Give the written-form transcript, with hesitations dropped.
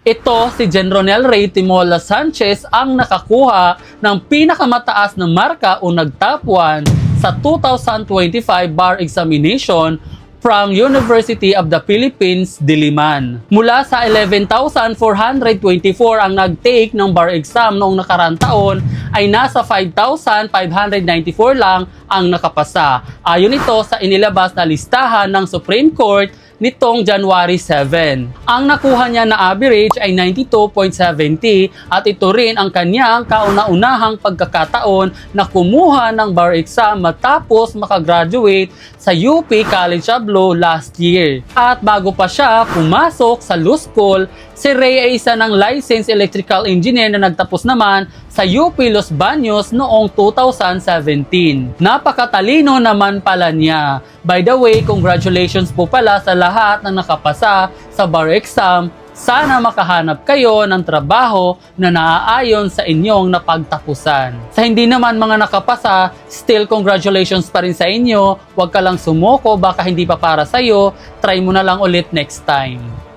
Ito si Gen Ronel Ray Timola Sanchez ang nakakuha ng pinakamataas na marka o nag-top 1 sa 2025 bar examination from University of the Philippines, Diliman. Mula sa 11,424 ang nag-take ng bar exam noong nakaraang taon ay nasa 5,594 lang ang nakapasa. Ayon ito sa inilabas na listahan ng Supreme Court nitong January 7. Ang nakuha niya na average ay 92.70 at ito rin ang kanyang kauna-unahang pagkakataon na kumuha ng bar exam matapos makagraduate sa UP College of Law last year. At bago pa siya pumasok sa law school, si Ray ay isa ng licensed electrical engineer na nagtapos naman sa UP Los Baños noong 2017. Napakatalino naman pala niya. By the way, congratulations po pala sa lahat ng nakapasa sa bar exam. Sana makahanap kayo ng trabaho na naaayon sa inyong napagtapusan. Sa hindi naman mga nakapasa, still congratulations pa rin sa inyo. Huwag ka lang sumuko, baka hindi pa para sa'yo. Try mo na lang ulit next time.